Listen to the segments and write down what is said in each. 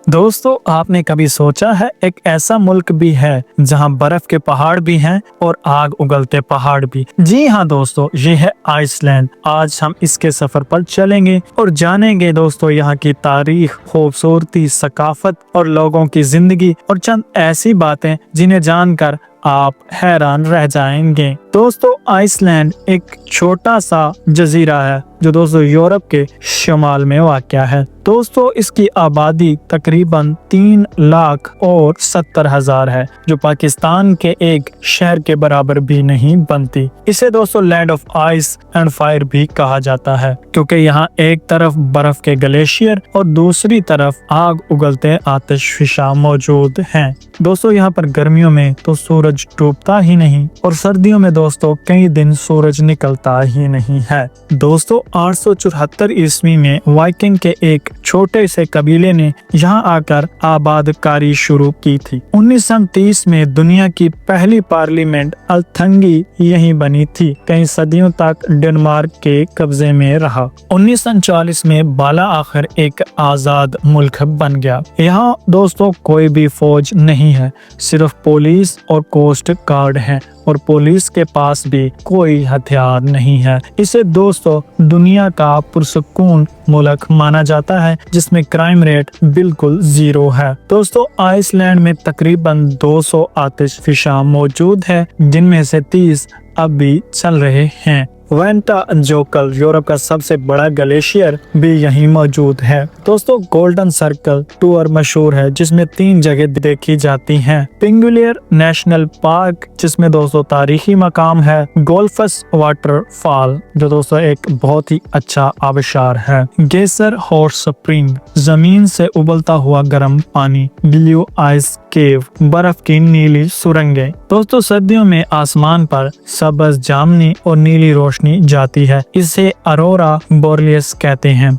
दोस्तों, आपने कभी सोचा है एक ऐसा मुल्क भी है जहां बर्फ के पहाड़ भी हैं और आग उगलते पहाड़ भी। जी हाँ दोस्तों, ये है आइसलैंड। आज हम इसके सफर पर चलेंगे और जानेंगे दोस्तों यहाँ की तारीख, खूबसूरती, सकाफत और लोगों की जिंदगी और चंद ऐसी बातें जिन्हें जानकर आप हैरान रह जाएंगे। दोस्तों, आइसलैंड एक छोटा सा जजीरा है जो दोस्तों यूरोप के शुमाल में वाक़या है। दोस्तों, इसकी आबादी तकरीबन 3,70,000 है, जो पाकिस्तान के एक शहर के बराबर भी नहीं बनती। इसे दोस्तों land of ice and fire भी कहा जाता है, क्योंकि यहाँ एक तरफ बर्फ के ग्लेशियर और दूसरी तरफ आग उगलते आतिशफिशा मौजूद हैं। दोस्तों, यहाँ पर गर्मियों में तो सूरज डूबता ही नहीं और सर्दियों में दोस्तों कई दिन सूरज निकलता ही नहीं है। दोस्तों, 874 ईस्वी में वाइकिंग के एक छोटे से कबीले ने यहाँ आकर आबादकारी शुरू की थी। 1930 में दुनिया की पहली पार्लियामेंट अल्थंगी यहीं बनी थी। कई सदियों तक डेनमार्क के कब्जे में रहा। 1940 में बाला आखिर एक आजाद मुल्क बन गया। यहाँ दोस्तों कोई भी फौज नहीं है, सिर्फ पुलिस और कोस्ट गार्ड है और पुलिस के पास भी कोई हथियार नहीं है। इसे दोस्तों दुनिया का पुरसुकून मुल्क माना जाता है, जिसमें क्राइम रेट बिल्कुल 0 है। दोस्तों, आइसलैंड में तकरीबन 200 आतिशफिशा मौजूद है, जिनमें से 30 अब भी चल रहे हैं। वेंटाजोकल यूरोप का सबसे बड़ा ग्लेशियर भी यहीं मौजूद है। दोस्तों, गोल्डन सर्कल टूर मशहूर है, जिसमें 3 जगह देखी जाती हैं। पिंगुलियर नेशनल पार्क, जिसमें दोस्तों तारीखी मकाम है। गोल्फस वाटरफॉल, जो दोस्तों एक बहुत ही अच्छा आबशार है। गेसर हॉट स्प्रिंग, जमीन से उबलता हुआ गर्म पानी। ब्लू आइस केव, बर्फ की नीली सुरंगें। दोस्तों, सर्दियों में आसमान पर सबज जामनी और नीली रोशनी जाती है। इसे अरोरा बोरियस कहते हैं।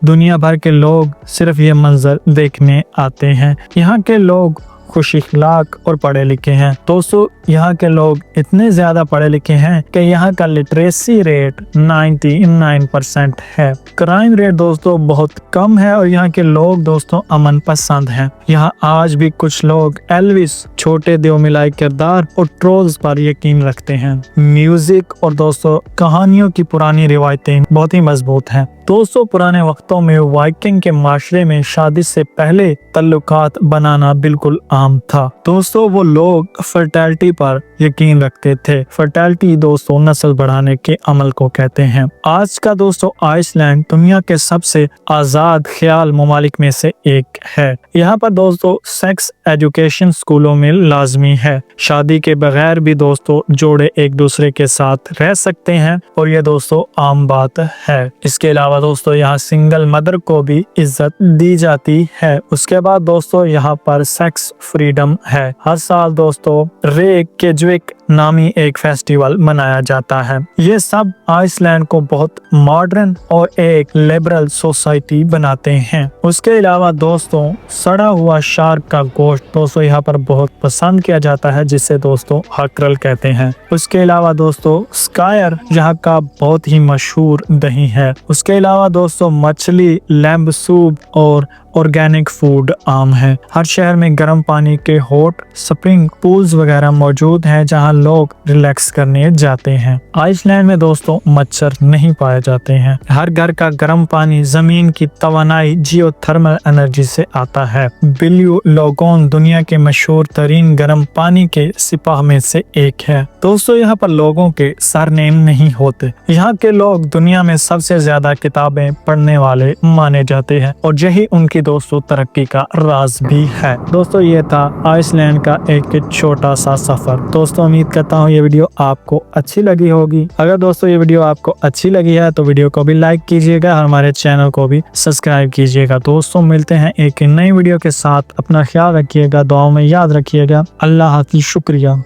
दुनिया भर के लोग सिर्फ ये मंजर देखने आते हैं। यहाँ के लोग खुश अखलाक और पढ़े लिखे हैं। दोस्तों, यहाँ के लोग इतने ज्यादा पढ़े लिखे हैं कि यहाँ का लिटरेसी रेट 99% है। क्राइम रेट दोस्तों बहुत कम है और यहाँ के लोग दोस्तों अमन पसंद हैं। यहाँ आज भी कुछ लोग एल्विस, छोटे देव मिलाई किरदार और ट्रोल्स पर यकीन रखते हैं। म्यूजिक और दोस्तों कहानियों की पुरानी रिवायतें बहुत ही मजबूत हैं। दोस्तों, पुराने वक्तों में वाइकिंग के माशरे में शादी से पहले तल्लुकात बनाना बिल्कुल आम था। दोस्तों, वो लोग फर्टिलिटी पर यकीन रखते थे। फर्टिलिटी दोस्तों नस्ल बढ़ाने के अमल को कहते हैं। आज का दोस्तों आइसलैंड दुनिया के सबसे आजाद ख्याल ममालिक में से एक है। यहाँ पर दोस्तों सेक्स एजुकेशन स्कूलों में लाजमी है। शादी के बगैर भी दोस्तों जोड़े एक दूसरे के साथ रह सकते हैं और ये दोस्तों आम बात है। इसके अलावा दोस्तों यहाँ सिंगल मदर को भी इज्जत दी जाती है। उसके बाद दोस्तों यहाँ पर सेक्स फ्रीडम है। हर साल दोस्तों रेकेजविक नामी एक फेस्टिवल मनाया जाता है। ये सब आइसलैंड को बहुत मॉडर्न और एक लिबरल सोसाइटी बनाते हैं। उसके अलावा दोस्तों सड़ा हुआ शार्क का गोश्त दोस्तों यहाँ पर बहुत पसंद किया जाता है, जिसे दोस्तों हक्रल कहते हैं। उसके अलावा दोस्तों स्कायर यहाँ का बहुत ही मशहूर दही है। उसके अलावा दोस्तों मछली, लैम्ब सूप और ऑर्गेनिक फूड आम है। हर शहर में गर्म पानी के हॉट स्प्रिंग पूल्स वगैरह मौजूद हैं, जहां लोग रिलैक्स करने जाते हैं। आइसलैंड में दोस्तों मच्छर नहीं पाए जाते हैं। हर घर का गर्म पानी जमीन की तवानाई जियोथर्मल एनर्जी से आता है। ब्लू लगून दुनिया के मशहूर तरीन गर्म पानी के सिपाह में से एक है। दोस्तों, यहाँ पर लोगों के सरनेम नहीं होते। यहाँ के लोग दुनिया में सबसे ज्यादा किताबें पढ़ने वाले माने जाते हैं और यही उनकी दोस्तों तरक्की का राज भी है। दोस्तों, ये था आइसलैंड का एक छोटा सा सफर। दोस्तों, उम्मीद करता हूँ ये वीडियो आपको अच्छी लगी होगी। अगर दोस्तों ये वीडियो आपको अच्छी लगी है तो वीडियो को भी लाइक कीजिएगा और हमारे चैनल को भी सब्सक्राइब कीजिएगा। दोस्तों, मिलते हैं एक नई वीडियो के साथ। अपना ख्याल रखिएगा, दुआओं में याद रखिएगा। अल्लाह हाफिज़, शुक्रिया।